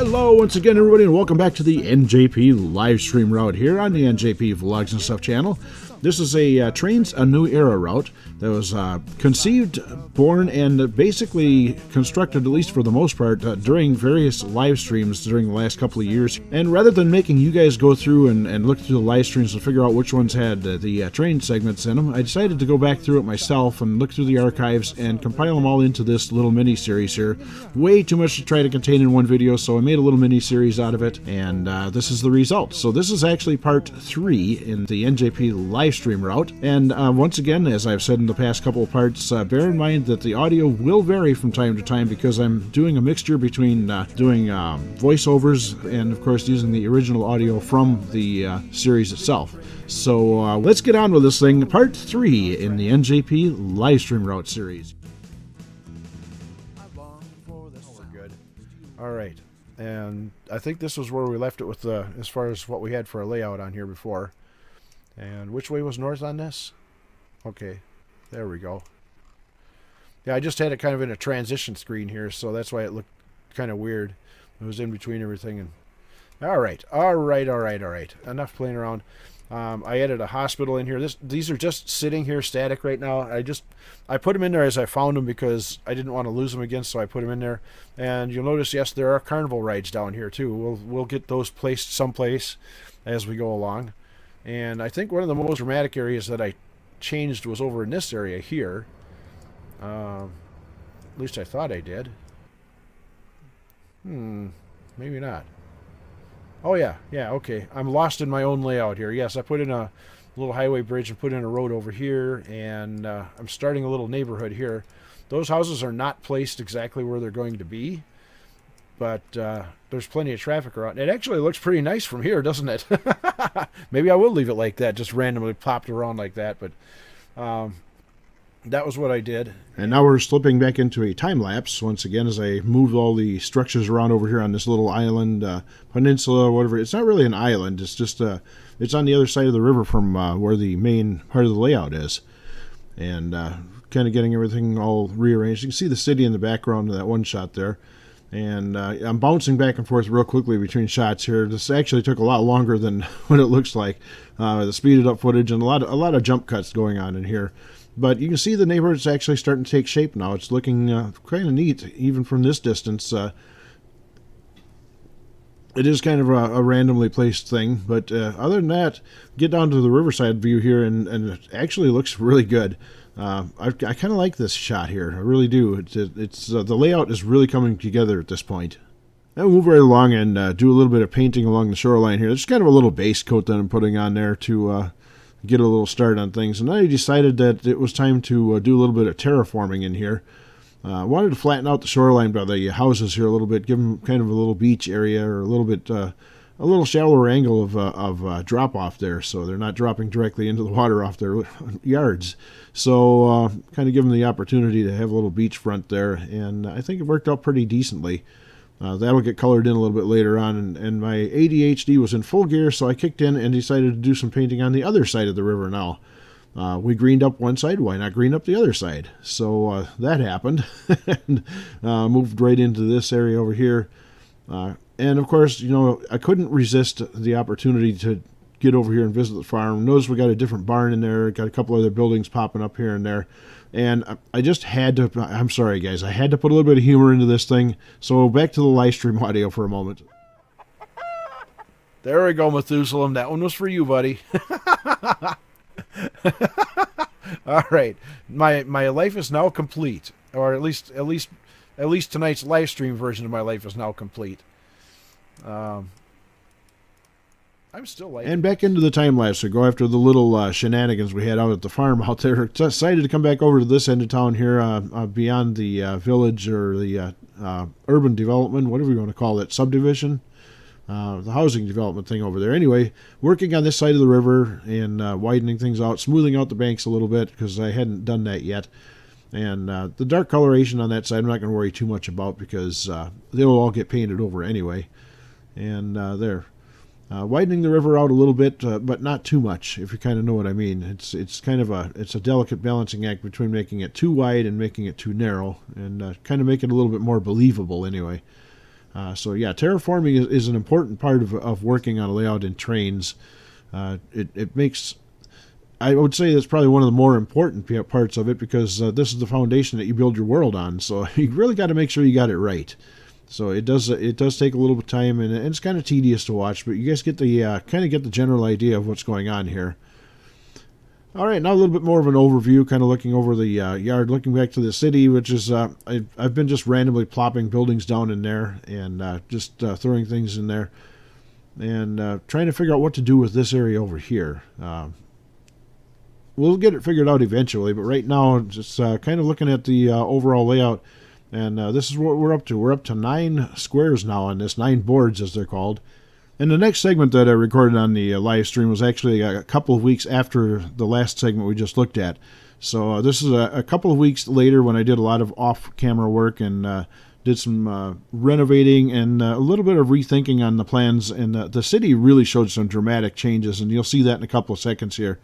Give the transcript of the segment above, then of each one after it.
Hello once again, everybody, and welcome back to the NJP live stream route here on the NJP Vlogs and Stuff channel. This is a Trains a New Era route that was conceived, born, and basically constructed, at least for the most part, during various live streams during the last couple of years. And rather than making you guys go through and look through the live streams to figure out which ones had the train segments in them, I decided to go back through it myself and look through the archives and compile them all into this little mini-series here. Way too much to try to contain in one video, so I made a little mini-series out of it, and this is the result. So this is actually part 3 in the NJP live stream route, and once again, as I've said in the past couple of parts, bear in mind that the audio will vary from time to time because I'm doing a mixture between doing voiceovers and of course using the original audio from the series itself. So let's get on with this thing, part 3 in the NJP live stream route series. All right, and I think this was where we left it with as far as what we had for a layout on here before. And which way was north on this? Okay, there we go. Yeah, I just had it kind of in a transition screen here, so that's why it looked kind of weird. It was in between everything. And all right. Enough playing around. I added a hospital in here. These are just sitting here static right now. I put them in there as I found them because I didn't want to lose them again, so I put them in there. And you'll notice, yes, there are carnival rides down here too. We'll get those placed someplace as we go along. And I think one of the most dramatic areas that I changed was over in this area here. At least I thought I did. Maybe not. Oh yeah, okay. I'm lost in my own layout here. Yes, I put in a little highway bridge and put in a road over here, and I'm starting a little neighborhood here. Those houses are not placed exactly where they're going to be, but there's plenty of traffic around. It actually looks pretty nice from here, doesn't it? Maybe I will leave it like that, just randomly popped around like that, but that was what I did. And now we're slipping back into a time lapse once again as I moved all the structures around over here on this little island, peninsula, whatever. It's not really an island. It's just it's on the other side of the river from where the main part of the layout is, and kind of getting everything all rearranged. You can see the city in the background of that one shot there. And I'm bouncing back and forth real quickly between shots here. This actually took a lot longer than what it looks like. The speeded up footage and a lot of jump cuts going on in here. But you can see the neighborhood's actually starting to take shape now. It's looking kind of neat, even from this distance. It is kind of a randomly placed thing. But other than that, get down to the riverside view here, and it actually looks really good. I kind of like this shot here. I really do. It's the layout is really coming together at this point. I'll move right along and do a little bit of painting along the shoreline here. It's kind of a little base coat that I'm putting on there to get a little start on things. And I decided that it was time to do a little bit of terraforming in here. I wanted to flatten out the shoreline by the houses here a little bit, give them kind of a little beach area or a little bit a little shallower angle of drop off there, so they're not dropping directly into the water off their yards. So kind of give them the opportunity to have a little beachfront there, and I think it worked out pretty decently. That'll get colored in a little bit later on, and my ADHD was in full gear, so I kicked in and decided to do some painting on the other side of the river now. We greened up one side, why not green up the other side? So that happened, and moved right into this area over here. And of course, you know, I couldn't resist the opportunity to get over here and visit the farm. Notice we got a different barn in there, got a couple other buildings popping up here and there. And I just had to, I'm sorry guys, I had to put a little bit of humor into this thing. So back to the live stream audio for a moment. There we go, Methuselah. That one was for you, buddy. All right. My life is now complete. Or at least tonight's live stream version of my life is now complete. I'm still like. And back into the time lapse to go after the little shenanigans we had out at the farm out there. Decided to come back over to this end of town here, beyond the village or the urban development, whatever you want to call it, subdivision, the housing development thing over there. Anyway, working on this side of the river and widening things out, smoothing out the banks a little bit because I hadn't done that yet. And the dark coloration on that side I'm not going to worry too much about because they'll all get painted over anyway. And there. Widening the river out a little bit, but not too much, if you kind of know what I mean. It's kind of a delicate balancing act between making it too wide and making it too narrow, and kind of make it a little bit more believable anyway. So yeah, terraforming is an important part of working on a layout in trains. It makes, I would say that's probably one of the more important parts of it, because this is the foundation that you build your world on. So you really got to make sure you got it right. So it does take a little bit of time, and it's kind of tedious to watch, but you guys get the kind of get the general idea of what's going on here. All right, now a little bit more of an overview, kind of looking over the yard, looking back to the city, which is I've been just randomly plopping buildings down in there, and just throwing things in there, and trying to figure out what to do with this area over here. We'll get it figured out eventually, but right now just kind of looking at the overall layout, and this is what we're up to. We're up to 9 squares now on this, 9 boards as they're called. And the next segment that I recorded on the live stream was actually a couple of weeks after the last segment we just looked at. So this is a couple of weeks later, when I did a lot of off-camera work and did some renovating and a little bit of rethinking on the plans. And the city really showed some dramatic changes, and you'll see that in a couple of seconds here.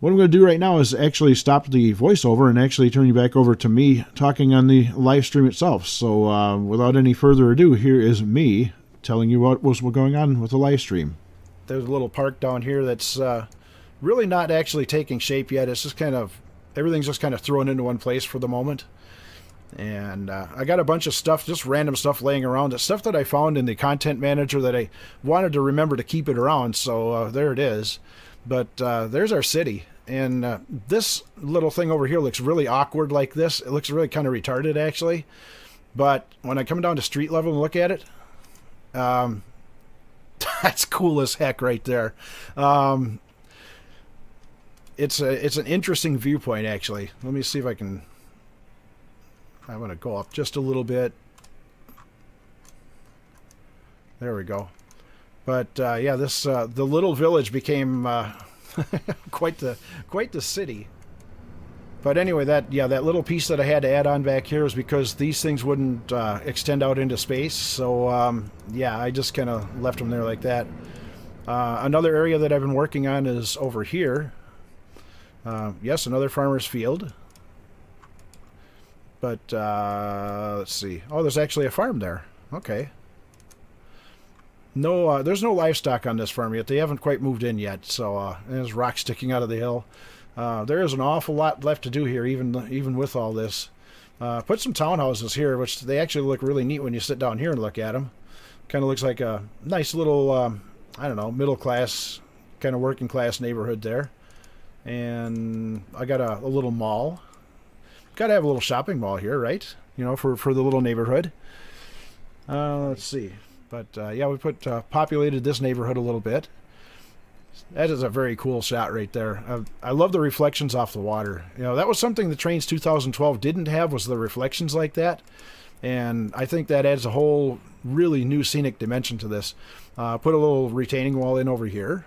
What I'm going to do right now is actually stop the voiceover and actually turn you back over to me talking on the live stream itself. So without any further ado, here is me telling you what was going on with the live stream. There's a little park down here that's really not actually taking shape yet. It's just kind of, everything's just kind of thrown into one place for the moment. And I got a bunch of stuff, just random stuff laying around. It's stuff that I found in the content manager that I wanted to remember to keep it around. So there it is. But there's our city. And this little thing over here looks really awkward like this. It looks really kind of retarded, actually. But when I come down to street level and look at it, that's cool as heck right there. It's an interesting viewpoint, actually. Let me see if I can. I'm going to go up just a little bit. There we go. But yeah, this the little village became quite the city. But anyway, that little piece that I had to add on back here is because these things wouldn't extend out into space. So yeah, I just kind of left them there like that. Another area that I've been working on is over here. Yes, another farmer's field. But let's see. Oh, there's actually a farm there. Okay. No, there's no livestock on this farm yet. They haven't quite moved in yet. So there's rocks sticking out of the hill. There is an awful lot left to do here, even with all this. Put some townhouses here, which they actually look really neat when you sit down here and look at them. Kind of looks like a nice little, I don't know, middle class, kind of working class neighborhood there. And I got a little mall. Got to have a little shopping mall here, right? You know, for the little neighborhood. Let's see. But yeah, we populated this neighborhood a little bit. That is a very cool shot right there. I love the reflections off the water. You know, that was something the Trains 2012 didn't have, was the reflections like that. And I think that adds a whole really new scenic dimension to this. Put a little retaining wall in over here.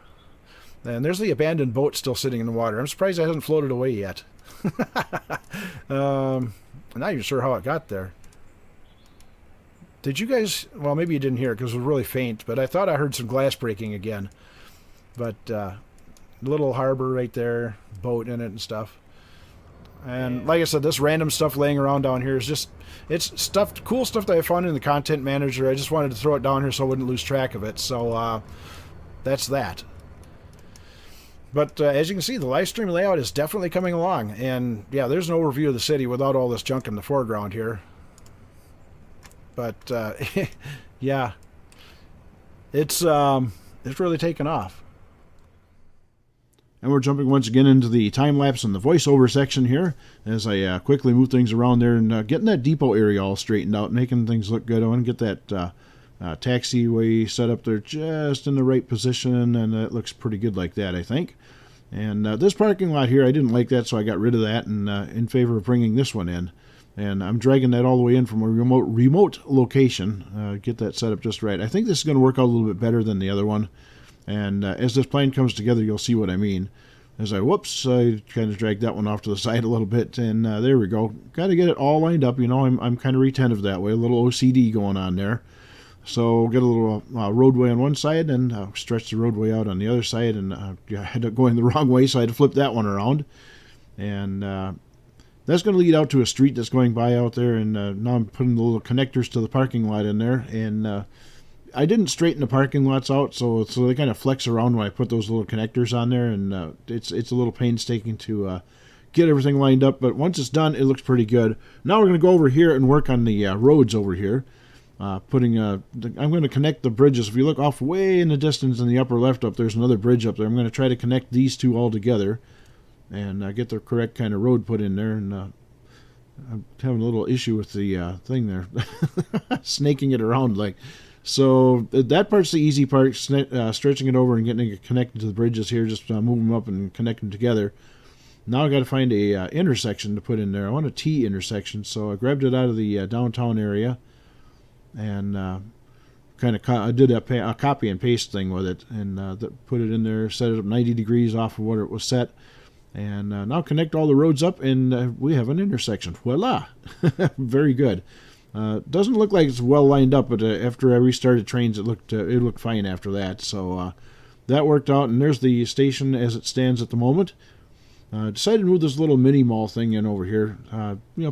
And there's the abandoned boat still sitting in the water. I'm surprised it hasn't floated away yet. I'm not even sure how it got there. Did you guys... Well, maybe you didn't hear it because it was really faint, but I thought I heard some glass breaking again. But little harbor right there, boat in it and stuff. And like I said, this random stuff laying around down here is just... It's stuff, cool stuff that I found in the content manager. I just wanted to throw it down here so I wouldn't lose track of it. So that's that. But as you can see, the live stream layout is definitely coming along. And yeah, there's an overview of the city without all this junk in the foreground here. But yeah, it's really taken off. And we're jumping once again into the time-lapse and the voiceover section here as I quickly move things around there and getting that depot area all straightened out, making things look good. I want to get that taxiway set up there just in the right position, and it looks pretty good like that, I think. And this parking lot here, I didn't like that, so I got rid of that and in favor of bringing this one in. And I'm dragging that all the way in from a remote location. Get that set up just right. I think this is going to work out a little bit better than the other one. And as this plan comes together, you'll see what I mean. As I kind of dragged that one off to the side a little bit. And there we go. Got to get it all lined up. You know, I'm kind of retentive that way. A little OCD going on there. So get a little roadway on one side and stretch the roadway out on the other side. And I had it going the wrong way, so I had to flip that one around. And... that's going to lead out to a street that's going by out there, and now I'm putting the little connectors to the parking lot in there, and I didn't straighten the parking lots out, so they kind of flex around when I put those little connectors on there, and it's a little painstaking to get everything lined up, but once it's done, it looks pretty good. Now we're going to go over here and work on the roads over here. I'm going to connect the bridges. If you look off way in the distance in the upper left up, there's another bridge up there. I'm going to try to connect these two all together and get the correct kind of road put in there, and I'm having a little issue with the thing there, snaking it around like. So that part's the easy part, stretching it over and getting it connected to the bridges here, just move them up and connect them together. Now I got to find a intersection to put in there. I want a T intersection, so I grabbed it out of the downtown area and I did a copy and paste thing with it, and put it in there, set it up 90 degrees off of what it was set, and now connect all the roads up, and we have an intersection. Voila! Very good. Doesn't look like it's well lined up, but after I restarted trains, it looked fine after that. So that worked out, and there's the station as it stands at the moment. Decided to move this little mini mall thing in over here.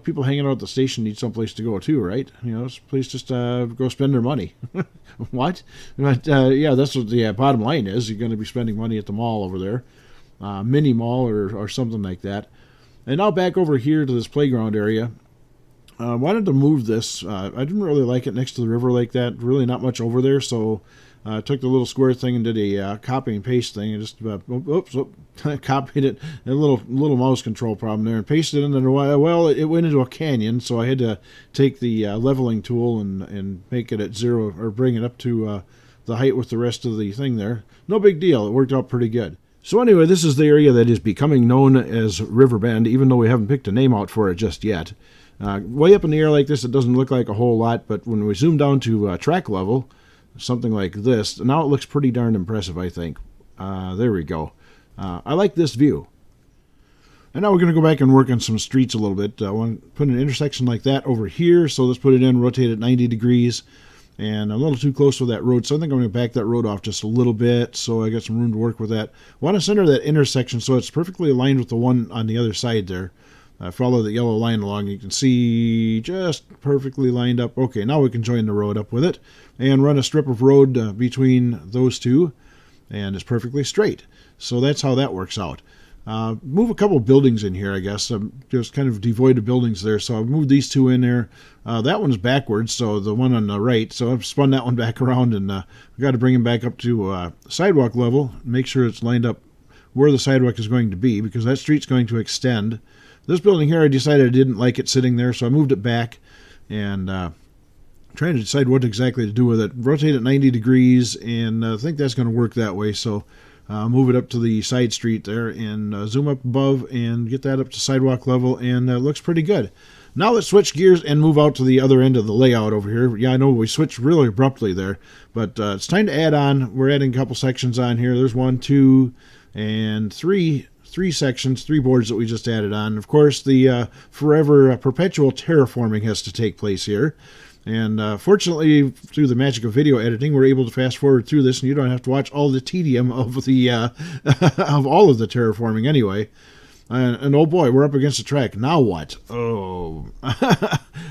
People hanging out at the station need someplace to go too, right? This place just go spend their money. What? But that's what the bottom line is. You're going to be spending money at the mall over there, mini mall or something like that. And now back over here to this playground area. I wanted to move this. I didn't really like it next to the river like that. Really not much over there, so I took the little square thing and did a copy and paste thing, and just copied it. A little mouse control problem there, and pasted it in there. Well, it went into a canyon, so I had to take the leveling tool and make it at 0, or bring it up to the height with the rest of the thing there. No big deal. It worked out pretty good. So anyway, this is the area that is becoming known as Riverbend, even though we haven't picked a name out for it just yet. Way up in the air like this, it doesn't look like a whole lot, but when we zoom down to track level, something like this, now it looks pretty darn impressive, I think. There we go. I like this view. And now we're going to go back and work on some streets a little bit. I want to put an intersection like that over here, so let's put it in, rotate it 90 degrees. And I'm a little too close with that road, so I think I'm going to back that road off just a little bit, so I got some room to work with that. I want to center that intersection so it's perfectly aligned with the one on the other side there. Follow the yellow line along. You can see just perfectly lined up. Okay, now we can join the road up with it and run a strip of road between those two, and it's perfectly straight. So that's how that works out. Move a couple buildings in here, I guess. I'm just kind of devoid of buildings there, so I've moved these two in there. That one's backwards, so the one on the right. So I've spun that one back around, and I've got to bring him back up to sidewalk level, make sure it's lined up where the sidewalk is going to be, because that street's going to extend. This building here, I decided I didn't like it sitting there, so I moved it back, and trying to decide what exactly to do with it. Rotate it 90 degrees, and I think that's going to work that way. So move it up to the side street there, and zoom up above and get that up to sidewalk level, and it looks pretty good. Now let's switch gears and move out to the other end of the layout over here. Yeah, I know we switched really abruptly there, but it's time to add on. We're adding a couple sections on here. There's 1, 2, and 3 sections, 3 boards that we just added on. Of course, the forever perpetual terraforming has to take place here. And fortunately, through the magic of video editing, we're able to fast forward through this, and you don't have to watch all the tedium of the of all of the terraforming anyway. And oh boy, we're up against the track. Now what? Oh,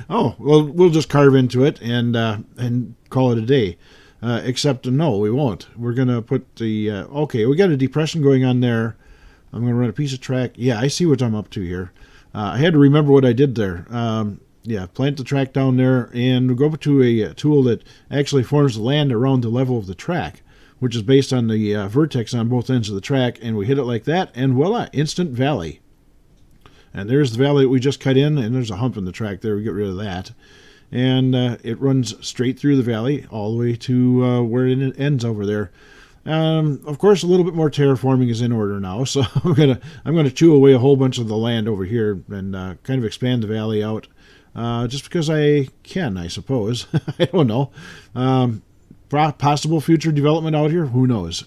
oh, well, we'll just carve into it and call it a day. Except no, we won't. We're gonna put the okay. We got a depression going on there. I'm going to run a piece of track. Yeah, I see what I'm up to here. I had to remember what I did there. Yeah, plant the track down there and go to a tool that actually forms the land around the level of the track, which is based on the vertex on both ends of the track. And we hit it like that, and voila, instant valley. And there's the valley that we just cut in, and there's a hump in the track there. We get rid of that. And it runs straight through the valley all the way to where it ends over there. Of course, a little bit more terraforming is in order now, so I'm gonna chew away a whole bunch of the land over here and kind of expand the valley out, just because I can, I suppose. I don't know. Possible future development out here, who knows?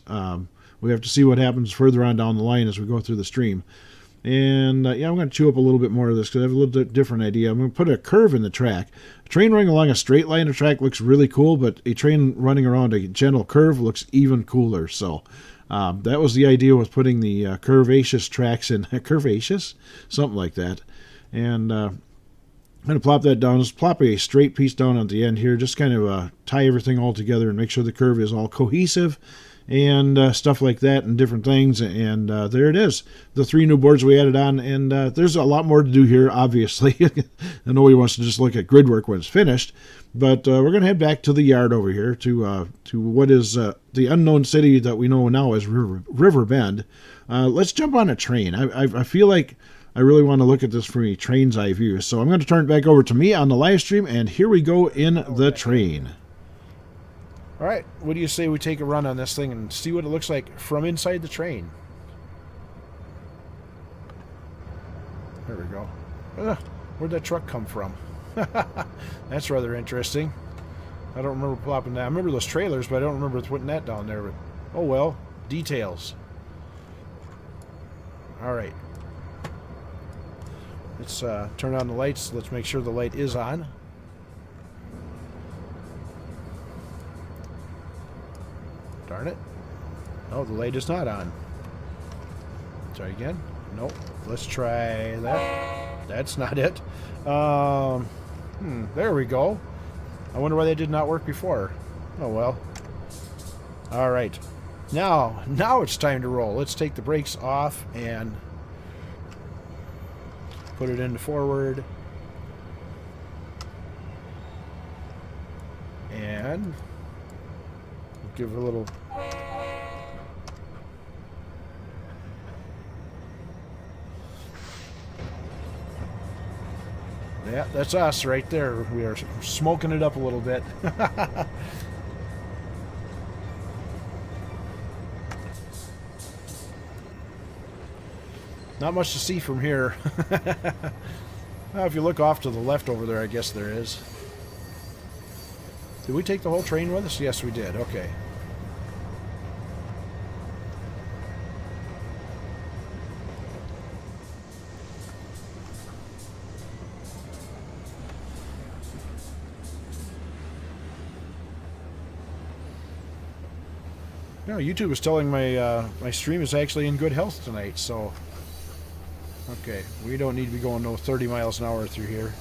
We have to see what happens further on down the line as we go through the stream. And yeah, I'm going to chew up a little bit more of this because I have a little bit different idea. I'm going to put a curve in the track. A train running along a straight line of track looks really cool, but a train running around a gentle curve looks even cooler. So that was the idea with putting the curvaceous tracks in. Curvaceous? Something like that. And I'm going to plop that down. Just plop a straight piece down at the end here. Just kind of tie everything all together and make sure the curve is all cohesive and stuff like that and different things. And there it is. The 3 new boards we added on. And there's a lot more to do here, obviously. Nobody wants to just look at grid work when it's finished. But we're going to head back to the yard over here to what is the unknown city that we know now as River Bend. Let's jump on a train. I feel like I really want to look at this from a train's eye view. So I'm going to turn it back over to me on the live stream, and here we go in the train. All right, what do you say we take a run on this thing and see what it looks like from inside the train? There we go. Where'd that truck come from? That's rather interesting. I don't remember plopping that. I remember those trailers, but I don't remember putting that down there. But oh well, details. All right. Let's turn on the lights. Let's make sure the light is on. Darn it. Oh, the light is not on. Try again. Nope. Let's try that. That's not it. There we go. I wonder why they did not work before. Oh well. All right. Now it's time to roll. Let's take the brakes off and put it into forward. And give it a little. Yeah, that's us right there. We are smoking it up a little bit. Not much to see from here. Well, if you look off to the left over there, I guess there is. Did we take the whole train with us? Yes, we did. Okay. No, YouTube is telling my my stream is actually in good health tonight, so okay, we don't need to be going no 30 miles an hour through here.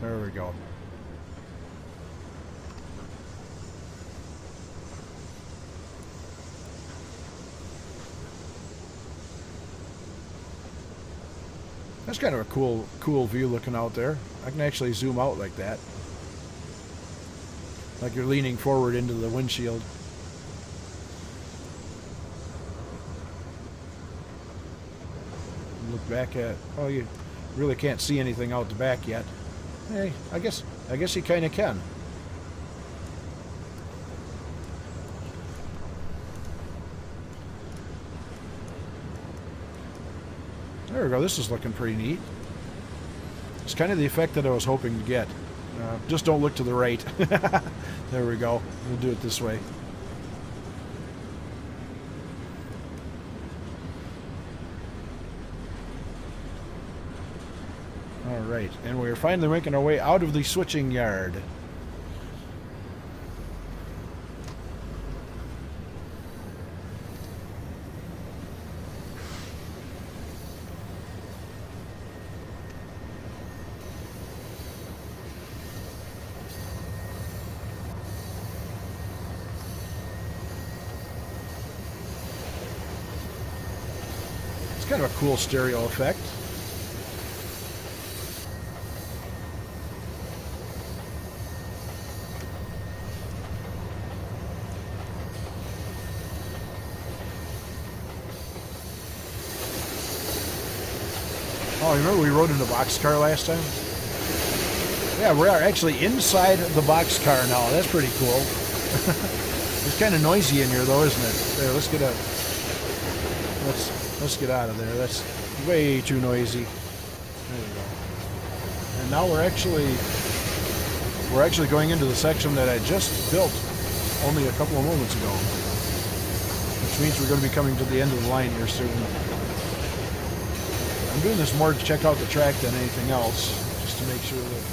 There we go. That's kind of a cool view looking out there. I can actually zoom out like that. Like you're leaning forward into the windshield. Look back at, oh, you really can't see anything out the back yet. Hey, I guess you kind of can. There we go. This is looking pretty neat. It's kind of the effect that I was hoping to get. Just don't look to the right. There we go. We'll do it this way. All right, and we're finally making our way out of the switching yard. It's kind of a cool stereo effect. Oh, remember we rode in the boxcar last time? Yeah, we're actually inside the boxcar now. That's pretty cool. It's kind of noisy in here, though, isn't it? There, let's get out. Let's get out of there. That's way too noisy. There we go. And now we're actually going into the section that I just built only a couple of moments ago, which means we're going to be coming to the end of the line here soon. I'm doing this more to check out the track than anything else, just to make sure that...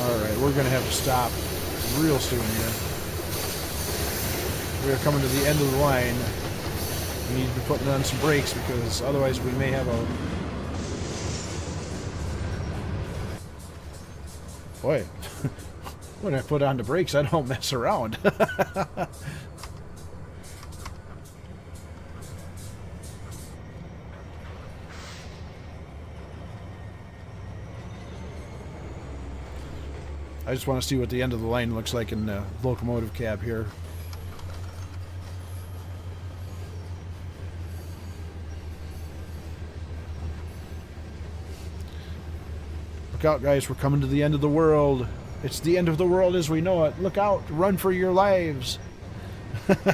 Alright, we're going to have to stop. real soon here. We are coming to the end of the line. We need to be putting on some brakes because otherwise we may have a... Boy, when I put on the brakes, I don't mess around. I just want to see what the end of the line looks like in the locomotive cab here. Look out, guys, we're coming to the end of the world. It's the end of the world as we know it. Look out, run for your lives. Let's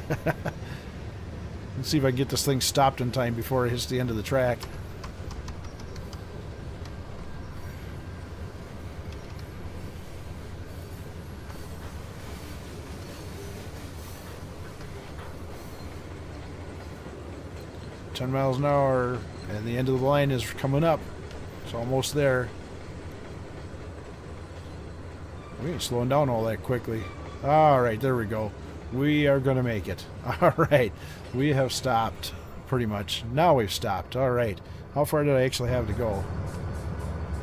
see if I can get this thing stopped in time before it hits the end of the track. $10 miles an hour, and the end of the line is coming up. It's almost there. We ain't slowing down all that quickly. Alright, there we go. We are going to make it. Alright, we have stopped, pretty much. Now we've stopped. Alright, how far did I actually have to go?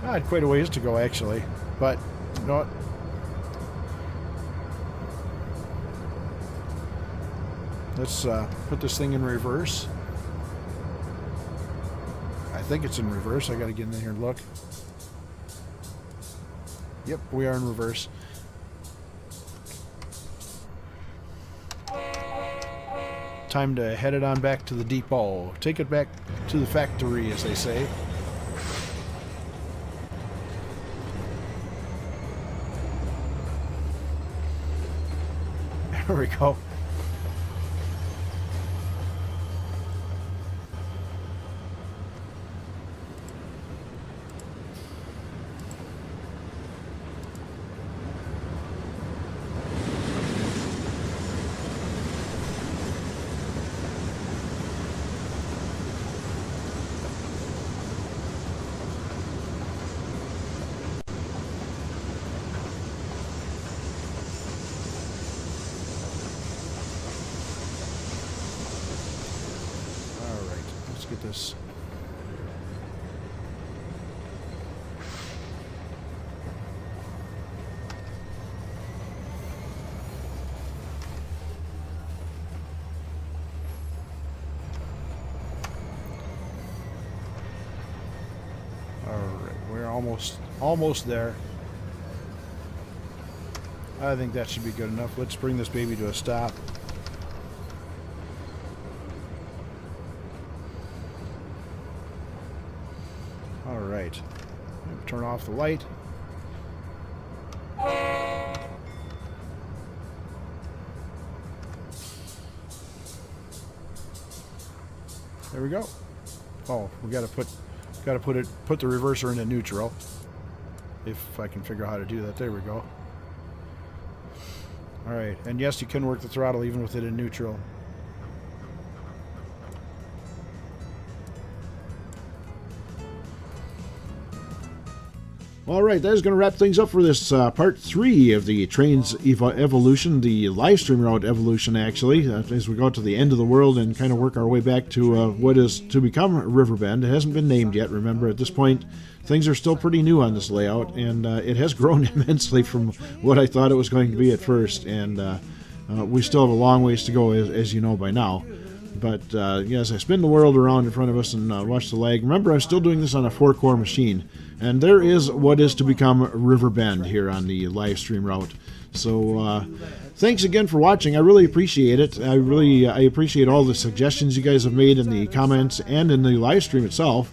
I had quite a ways to go, actually. But, you know what? Let's put this thing in reverse. I think it's in reverse. I got to get in here and look. Yep, we are in reverse. Time to head it on back to the depot. Take it back to the factory, as they say. There we go. Get this. All right, we're almost there. I think that should be good enough. Let's bring this baby to a stop. Alright, turn off the light. There we go. Oh, we gotta put the reverser into neutral. If I can figure out how to do that. There we go. Alright, and yes, you can work the throttle even with it in neutral. Alright, that is going to wrap things up for this part 3 of the train's evolution, the live stream route evolution, actually, as we go to the end of the world and kind of work our way back to what is to become Riverbend. It hasn't been named yet, remember. At this point, things are still pretty new on this layout, and it has grown immensely from what I thought it was going to be at first, and we still have a long ways to go, as you know by now. But yes, I spin the world around in front of us and watch the lag. Remember, I'm still doing this on a 4-core machine, and there is what is to become Riverbend here on the live stream route. So thanks again for watching. I really appreciate it. I appreciate all the suggestions you guys have made in the comments and in the live stream itself.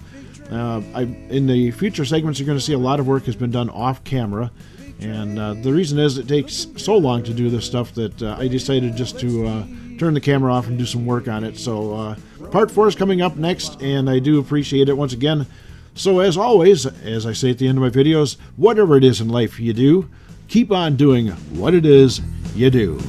In the future segments, you're going to see a lot of work has been done off camera, and the reason is it takes so long to do this stuff that I decided just to turn the camera off and do some work on it. So part 4 is coming up next, and I do appreciate it once again. So as always, as I say at the end of my videos, whatever it is in life you do, keep on doing what it is you do.